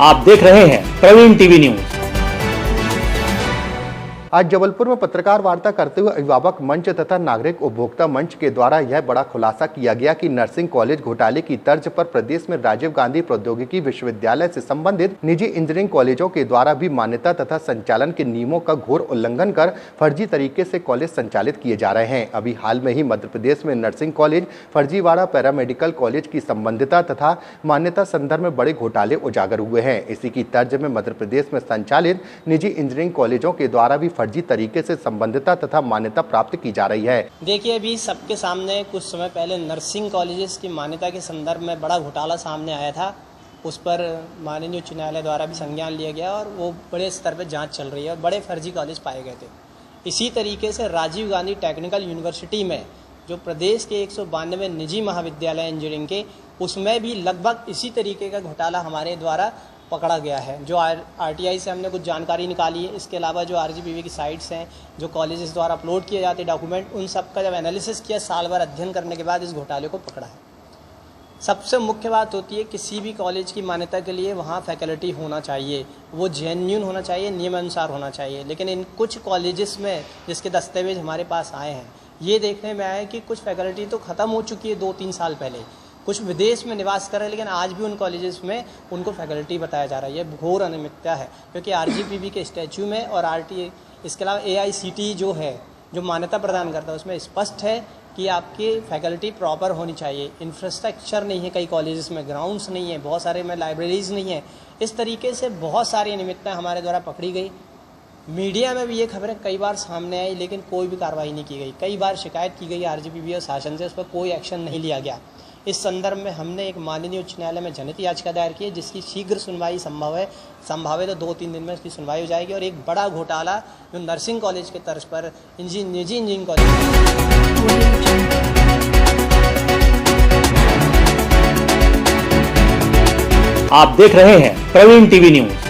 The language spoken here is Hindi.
आप देख रहे हैं प्रवीण टीवी न्यूज। आज जबलपुर में पत्रकार वार्ता करते हुए अभिभावक मंच तथा नागरिक उपभोक्ता मंच के द्वारा यह बड़ा खुलासा किया गया कि नर्सिंग कॉलेज घोटाले की तर्ज पर प्रदेश में राजीव गांधी प्रौद्योगिकी विश्वविद्यालय से संबंधित निजी इंजीनियरिंग कॉलेजों के द्वारा भी मान्यता तथा संचालन के नियमों का घोर उल्लंघन कर फर्जी तरीके से कॉलेज संचालित किए जा रहे हैं। अभी हाल में ही मध्य प्रदेश में नर्सिंग कॉलेज, फर्जीवाड़ा पैरामेडिकल कॉलेज की संबंधिता तथा मान्यता संदर्भ में बड़े घोटाले उजागर हुए हैं। इसी की तर्ज में मध्य प्रदेश में संचालित निजी इंजीनियरिंग कॉलेजों के द्वारा भी फर्जी तरीके से संबंधिता तथा मान्यता प्राप्त की जा रही है। देखिए, अभी सबके सामने कुछ समय पहले नर्सिंग कॉलेजेस की मान्यता के संदर्भ में बड़ा घोटाला सामने आया था। उस पर माननीय उच्च न्यायालय द्वारा भी संज्ञान लिया गया और वो बड़े स्तर पर जांच चल रही है और बड़े फर्जी कॉलेज पाए गए थे। इसी तरीके से राजीव गांधी टेक्निकल यूनिवर्सिटी में जो प्रदेश के 192 निजी महाविद्यालय इंजीनियरिंग के, उसमें भी लगभग इसी तरीके का घोटाला हमारे द्वारा पकड़ा गया है। जो आरटीआई से हमने कुछ जानकारी निकाली है, इसके अलावा जो आरजीपीवी की साइट्स हैं, जो कॉलेजेस द्वारा अपलोड किए जाते डॉक्यूमेंट, उन सब का जब एनालिसिस किया, साल भर अध्ययन करने के बाद इस घोटाले को पकड़ा है। सबसे मुख्य बात होती है, किसी भी कॉलेज की मान्यता के लिए वहाँ फैकल्टी होना चाहिए, वो जेन्युइन होना चाहिए, नियमानुसार होना चाहिए। लेकिन इन कुछ कॉलेजेस में जिसके दस्तावेज हमारे पास आए हैं, ये देखने में आया है कि कुछ फैकल्टी तो ख़त्म हो चुकी है 2-3 साल पहले, कुछ विदेश में निवास कर रहे हैं, लेकिन आज भी उन कॉलेजेस में उनको फैकल्टी बताया जा रहा है। ये घोर अनियमितता है, क्योंकि आरजीपीवी के स्टैच्यू में और आरटीए, इसके अलावा एआईसीटी जो है, जो मान्यता प्रदान करता है, उसमें स्पष्ट है कि आपकी फैकल्टी प्रॉपर होनी चाहिए। इंफ्रास्ट्रक्चर नहीं है, कई कॉलेजेस में ग्राउंड्स नहीं है, बहुत सारे में लाइब्रेरीज नहीं है। इस तरीके से बहुत सारी अनियमितताएँ हमारे द्वारा पकड़ी गई। मीडिया में भी ये खबरें कई बार सामने आई, लेकिन कोई भी कार्रवाई नहीं की गई। कई बार शिकायत की गई आरजीपीवी और शासन से, उस पर कोई एक्शन नहीं लिया गया। इस संदर्भ में हमने एक माननीय उच्च न्यायालय में जनहित याचिका दायर की है, जिसकी शीघ्र सुनवाई संभव है तो 2-3 दिन में इसकी सुनवाई हो जाएगी। और एक बड़ा घोटाला जो नर्सिंग कॉलेज के तर्ज पर निजी इंजीनियरिंग कॉलेज, आप देख रहे हैं प्रवीण टीवी न्यूज।